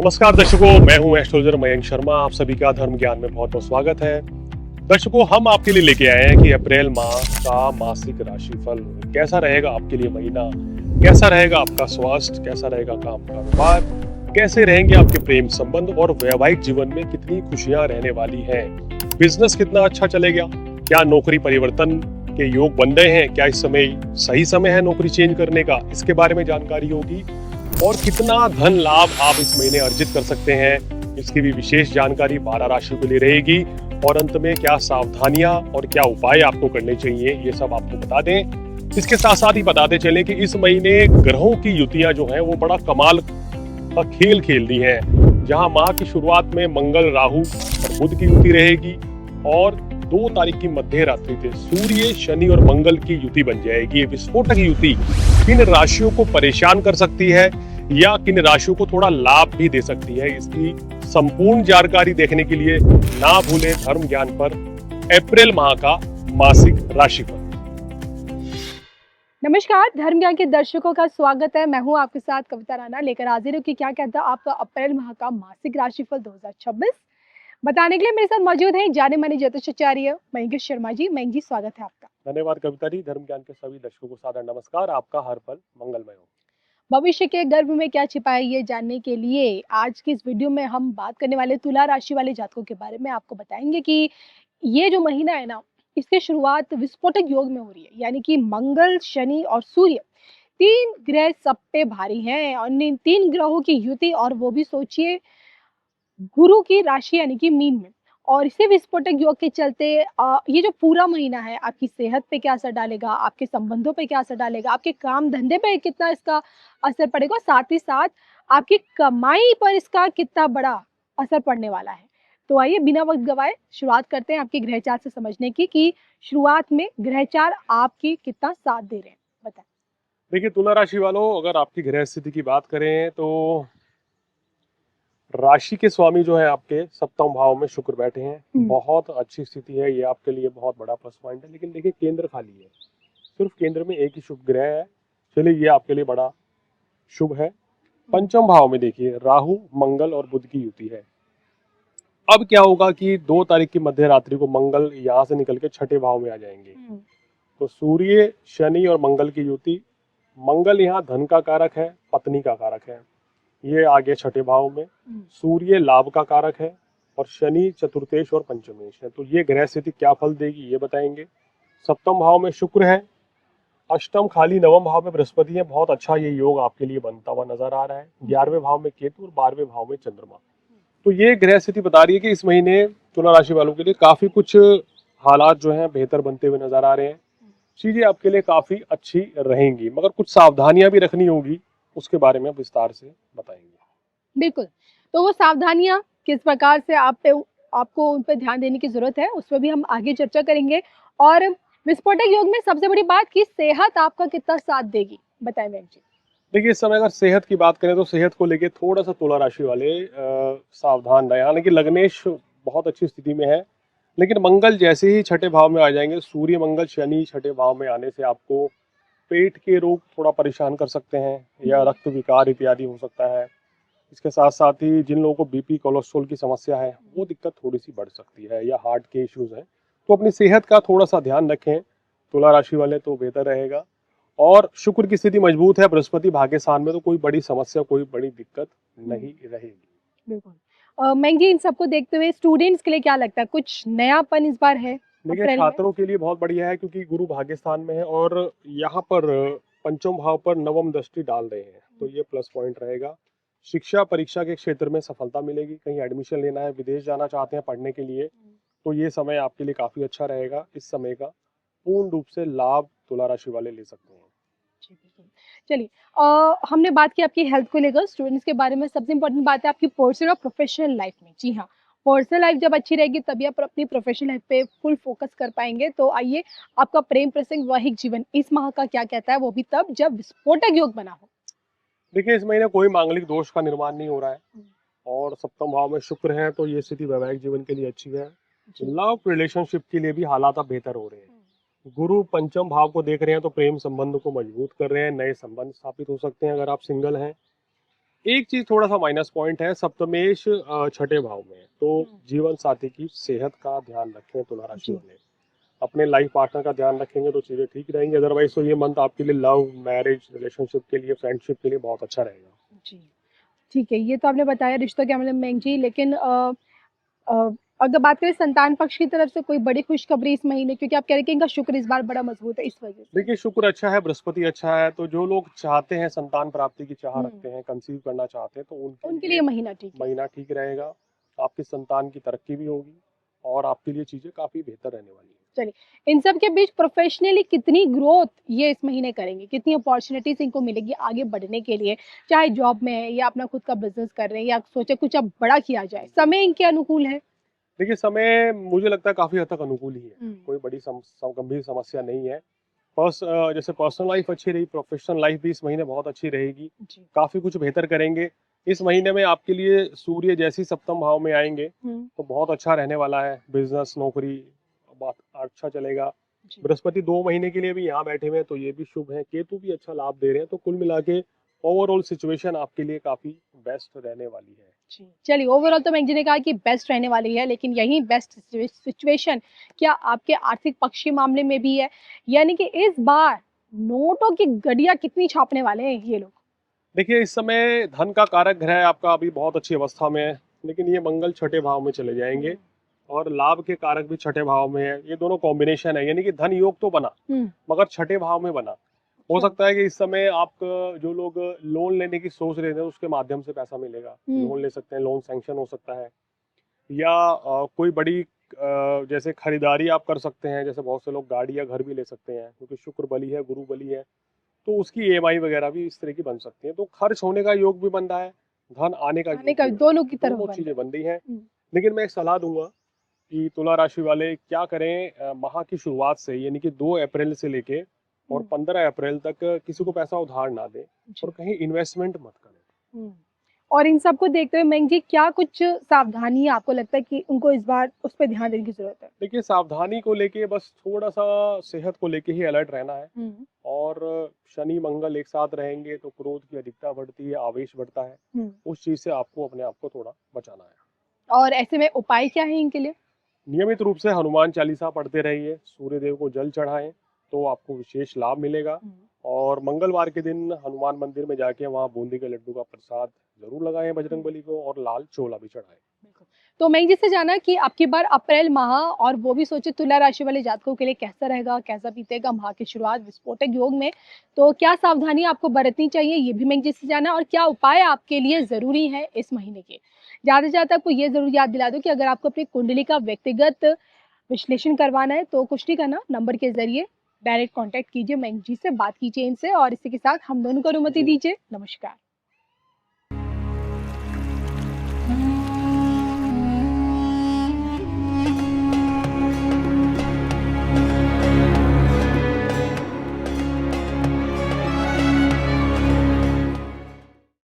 नमस्कार दर्शकों, मैं हूं एस्ट्रोलॉजर मयंक शर्मा। आप सभी का धर्म ज्ञान में बहुत बहुत स्वागत है। दर्शकों, हम आपके लिए लेके आए हैं कि अप्रैल माह का मासिक राशिफल कैसा रहेगा आपके लिए महीना, कैसा रहेगा आपका स्वास्थ्य, कैसा रहेगा काम कारोबार, कैसे रहेंगे आपके प्रेम संबंध और वैवाहिक जीवन में कितनी खुशियां रहने वाली हैं, बिजनेस कितना अच्छा चलेगा, क्या नौकरी परिवर्तन के योग बन रहे हैं, क्या इस समय सही समय है नौकरी चेंज करने का, इसके बारे में जानकारी होगी और कितना धन लाभ आप इस महीने अर्जित कर सकते हैं, इसकी भी विशेष जानकारी 12 राशियों के लिए रहेगी। और अंत में क्या सावधानियां और क्या उपाय आपको करने चाहिए, ये सब आपको बता दें। इसके साथ साथ ही बताते चलें कि इस महीने ग्रहों की युतियां जो हैं वो बड़ा कमाल का खेल खेल रही हैं। जहां माह की शुरुआत में मंगल, राहु और बुध की युति रहेगी और 2 तारीख की मध्य रात्रि से सूर्य, शनि और मंगल की युति बन जाएगी। विस्फोटक युति किन राशियों को परेशान कर सकती है या किन राशियों को थोड़ा लाभ भी दे सकती है, इसकी संपूर्ण जानकारी देखने के लिए ना भूलें धर्म ज्ञान पर अप्रैल माह का मासिक राशिफल। नमस्कार, धर्म ज्ञान के दर्शकों का स्वागत है। मैं हूं आपके साथ कविता राणा, लेकर हाजिर हूं कि क्या कहता है आपका अप्रैल माह का मासिक राशिफल 2026। बताने के लिए मेरे साथ मौजूद हैं जाने माने ज्योतिषाचार्य मयंक शर्मा जी। मयंक जी, स्वागत है आपका। धन्यवाद कविता जी। धर्म ज्ञान के सभी दर्शकों को सादर नमस्कार। आपका हर पल मंगलमय हो। भविष्य के गर्भ में क्या छिपा है, ये जानने के लिए आज की इस वीडियो में हम बात करने वाले तुला राशि वाले जातकों के बारे में आपको बताएंगे कि ये जो महीना है ना, इसकी शुरुआत विस्फोटक योग में हो रही है। यानी कि मंगल, शनि और सूर्य 3 ग्रह सब पे भारी हैं और इन 3 ग्रहों की युति, और वो भी सोचिए गुरु की राशि यानी कि मीन में। और इसी विस्फोटक योग के चलते ये जो पूरा महीना है आपकी सेहत पे क्या असर डालेगा, आपके संबंधों पे क्या असर डालेगा, आपके काम धंधे पे कितना इसका असर पड़ेगा, साथ ही साथ आपकी कमाई पर इसका कितना बड़ा असर पड़ने वाला है। तो आइए बिना वक्त गवाए शुरुआत करते हैं आपके ग्रहचार से समझने की कि शुरुआत में ग्रहचार आपकी कितना साथ दे रहे हैं। बताएं। देखिए तुला राशि वालों, अगर आपकी ग्रह स्थिति की बात करें तो राशि के स्वामी जो है आपके सप्तम भाव में शुक्र बैठे हैं। बहुत अच्छी स्थिति है, ये आपके लिए बहुत बड़ा प्लस पॉइंट है। लेकिन देखिए केंद्र खाली है, सिर्फ केंद्र में एक ही शुभ ग्रह है। चलिए ये आपके लिए बड़ा शुभ है। पंचम भाव में देखिए राहु, मंगल और बुध की युति है। अब क्या होगा कि 2 तारीख की मध्य रात्रि को मंगल यहाँ से निकल के छठे भाव में आ जाएंगे। तो सूर्य, शनि और मंगल की युति। मंगल यहाँ धन का कारक है, पत्नी का कारक है, ये आगे छठे भाव में। सूर्य लाभ का कारक है और शनि चतुर्थेश और पंचमेश है। तो ये ग्रह स्थिति क्या फल देगी ये बताएंगे। सप्तम भाव में शुक्र है, अष्टम खाली, नवम भाव में बृहस्पति है। बहुत अच्छा ये योग आपके लिए बनता हुआ नजर आ रहा है। 11वें भाव में केतु और 12वें भाव में चंद्रमा। तो ये ग्रह स्थिति बता रही है कि इस महीने तुला राशि वालों के लिए काफी कुछ हालात जो हैं बेहतर बनते हुए नजर आ रहे हैं। चीजें आपके लिए काफी अच्छी रहेंगी, मगर कुछ सावधानियां भी रखनी होगी, उसके बारे में विस्तार से बताएंगे। बिल्कुल। तो वो सावधानियां किस प्रकार से आपको उन पे ध्यान देने की जरूरत है, उस पर भी हम आगे चर्चा करेंगे। और विस्फोटक योग में सबसे बड़ी बात कि सेहत आपका कितना साथ देगी, बताएं मैम जी। देखिए इस समय अगर सेहत की बात करें तो सेहत को लेके थोड़ा सा तुला राशि वाले सावधान रहे। हालांकि लग्नेश बहुत अच्छी स्थिति में है, लेकिन मंगल जैसे ही छठे भाव में आ जाएंगे, सूर्य मंगल शनि छठे भाव में आने से आपको पेट के रोग थोड़ा परेशान कर सकते हैं या रक्त विकार इत्यादि हो सकता है। इसके साथ साथ ही जिन लोगों को बीपी कोलेस्ट्रॉल की समस्या है वो दिक्कत थोड़ी सी बढ़ सकती है, या हार्ट के इश्यूज हैं। तो अपनी सेहत का थोड़ा सा ध्यान रखें तुला राशि वाले, तो बेहतर रहेगा। और शुक्र की स्थिति मजबूत है, बृहस्पति भाग्य स्थान में, तो कोई बड़ी समस्या, कोई बड़ी दिक्कत नहीं रहेगी। बिल्कुल। मैम जी, इन सबको देखते हुए स्टूडेंट्स के लिए क्या लगता है, कुछ नयापन इस बार है देखिए अप्रैल में? छात्रों के लिए बहुत बढ़िया है, क्योंकि गुरु भाग्य स्थान में है और यहाँ पर पंचम भाव पर नवम दृष्टि डाल रहे हैं, तो ये प्लस पॉइंट रहेगा। शिक्षा परीक्षा के क्षेत्र में सफलता मिलेगी। कहीं एडमिशन लेना है, विदेश जाना चाहते हैं पढ़ने के लिए, तो ये समय आपके लिए काफी अच्छा रहेगा। इस समय का पूर्ण रूप से लाभ तुला राशि वाले ले सकते हैं। जी, बिल्कुल। चलिए, हमने बात की आपकी हेल्थ को लेकर, स्टूडेंट्स के बारे में। सबसे इम्पोर्टेंट बात है आपकी पर्सनल और प्रोफेशनल लाइफ में। जी हाँ, पर्सनल लाइफ जब अच्छी रहेगी तभी आप अपनी प्रोफेशनल लाइफ पे फुल फोकस कर पाएंगे। तो आइए, आपका प्रेम प्रसंग वैवाहिक जीवन इस माह का क्या कहता है, वो भी तब जब विस्फोटक योग बना हो। देखिए इस महीने कोई मांगलिक दोष का निर्माण नहीं हो रहा है और सप्तम भाव में शुक्र है, तो ये स्थिति वैवाहिक जीवन के लिए अच्छी है। लव रिलेशनशिप के लिए भी हालात अब बेहतर हो रहे हैं। गुरु पंचम भाव को देख रहे हैं, तो प्रेम संबंध को मजबूत कर रहे हैं। नए संबंध स्थापित हो सकते हैं अगर आप सिंगल हैं। एक चीज थोड़ा सा माइनस पॉइंट है, सप्तमेश छठे भाव में है, तो जीवन साथी की सेहत का ध्यान रखें तुला राशि जी। वाले। अपने लाइफ पार्टनर का ध्यान रखेंगे तो चीजें ठीक रहेंगी, अदरवाइज तो ये मंथ आपके लिए लव, मैरिज, रिलेशनशिप के लिए, फ्रेंडशिप के लिए बहुत अच्छा रहेगा। जी, ठीक है, ये तो आपने बताया रिश्तों के मामले में जी, लेकिन अ, अगर बात करें संतान पक्ष की तरफ से कोई बड़ी खुशखबरी इस महीने, क्योंकि आप कह रहे हैं कि इनका शुक्र इस बार बड़ा मजबूत है इस वजह से। देखिए शुक्र अच्छा है, बृहस्पति अच्छा है, तो जो लोग चाहते हैं संतान प्राप्ति की चाह हुँ, रखते हैं, कंसीव करना चाहते हैं, तो उनके उनके लिए लिए महीना ठीक है। महीना ठीक रहेगा। आपकी संतान की तरक्की भी होगी और आपके लिए चीजें काफी बेहतर रहने वाली हैं। चलिए, इन सब के बीच प्रोफेशनली कितनी ग्रोथ ये इस महीने करेंगे? कितनी अपॉर्च्युनिटीज़ इनको मिलेगी आगे बढ़ने के लिए? चाहे जॉब में है या अपना खुद का बिज़नेस कर रहे हैं या सोचे कुछ अब बड़ा किया जाए, समय इनके अनुकूल है? देखिए समय मुझे लगता है काफी हद तक अनुकूल ही है, हुँ, कोई बड़ी गंभीर समस्या नहीं है। जैसे पर्सनल लाइफ अच्छी रही, प्रोफेशनल लाइफ भी इस महीने बहुत अच्छी रहेगी, जी। काफी कुछ बेहतर करेंगे। इस महीने में आपके लिए सूर्य जैसी सप्तम भाव में आएंगे हुँ, तो बहुत अच्छा रहने वाला है, बिजनेस, नौकरी बात अच्छा चलेगा। जी। बृहस्पति 2 महीने के लिए भी यहाँ बैठे हुए हैं तो ये भी शुभ है, केतु भी अच्छा लाभ दे रहे हैं, तो कुल मिला के ओवरऑल सिचुएशन आपके लिए काफी बेस्ट रहने वाली है। जी। चलिए, ओवरऑल तो मैंने जी ने कहा कि बेस्ट रहने वाली है, लेकिन यही बेस्ट सिचुएशन क्या आपके आर्थिक पक्ष के मामले में भी है? यानी कि इस बार नोटों की गड्डियाँ कितनी छापने वाले हैं ये लोग? देखिए इस समय धन का कारक ग्रह आपका अभी बहुत अच्छी अवस्था में है, लेकिन ये मंगल छठे भाव में चले जाएंगे हुँ, और लाभ के कारक भी छठे भाव में है। ये दोनों कॉम्बिनेशन है, यानी कि धन योग तो बना हुँ, मगर छठे भाव में बना। हो अच्छा। सकता है कि इस समय आप जो लोग लोन लेने की सोच रहे थे उसके माध्यम से पैसा मिलेगा, हुँ, लोन ले सकते हैं, लोन सैंक्शन हो सकता है। या कोई बड़ी जैसे खरीदारी आप कर सकते हैं, जैसे बहुत से लोग गाड़ी या घर भी ले सकते हैं, क्योंकि शुक्र बली है, गुरु बली है, तो उसकी ईएमआई वगैरह भी इस तरह की बन सकती है। तो खर्च होने का योग भी बन रहा है, धन आने का खाने योग का भी बन रहा दोनों की है, तरफ दोनों बन चीजें रहा बन रही हैं। है। हुँ, लेकिन मैं एक सलाह दूंगा कि तुला राशि वाले क्या करें, माह की शुरुआत से यानी कि 2 अप्रैल से लेके और हुँ, 15 अप्रैल तक किसी को पैसा उधार ना दें और जी। कहीं इन्वेस्टमेंट मत करें। हुँ। और इन सबको देखते हुए मेंग जी क्या कुछ सावधानियाँ आपको लगता है कि उनको इस बार उस पे ध्यान देने की ज़रूरत है? देखिए सावधानी को लेके बस थोड़ा सा सेहत को लेके ही अलर्ट रहना है। हुँ, और शनि मंगल एक साथ रहेंगे तो क्रोध की अधिकता बढ़ती है, आवेश बढ़ता है, हुँ। उस चीज से आपको अपने आप को थोड़ा बचाना है। और ऐसे में उपाय क्या है इनके लिए? नियमित रूप से हनुमान चालीसा पढ़ते रहिए, सूर्य देव को जल चढ़ाएं तो आपको विशेष लाभ मिलेगा। हुँ। और मंगलवार के दिन हनुमान मंदिर में जाके वहाँ बूंदी के लड्डू का प्रसाद जरूर लगाएं हुँ, बजरंग बली को, और लाल चोला भी चढ़ाएं। बिल्कुल। तो मैं जिससे जाना कि आपकी बार अप्रैल माह और वो भी सोचे तुला राशि वाले जातकों के लिए कैसा रहेगा, कैसा बीतेगा माह की शुरुआत विस्फोटक योग में, तो क्या सावधानी आपको बरतनी चाहिए ये भी मैं जिससे जाना और क्या उपाय आपके लिए ज़रूरी हैं इस महीने के? ज़्यादा से ज़्यादा आपको ये ज़रूर याद दिला दूँ कि अगर आपको अपनी कुंडली का व्यक्तिगत विश्लेषण करवाना है तो कुछ नहीं करना, नंबर के ज़रिए डायरेक्ट कॉन्टैक्ट कीजिए, मैं जी से बात कीजिए इनसे और इसी के साथ हम दोनों को अनुमति जी दीजिए। नमस्कार।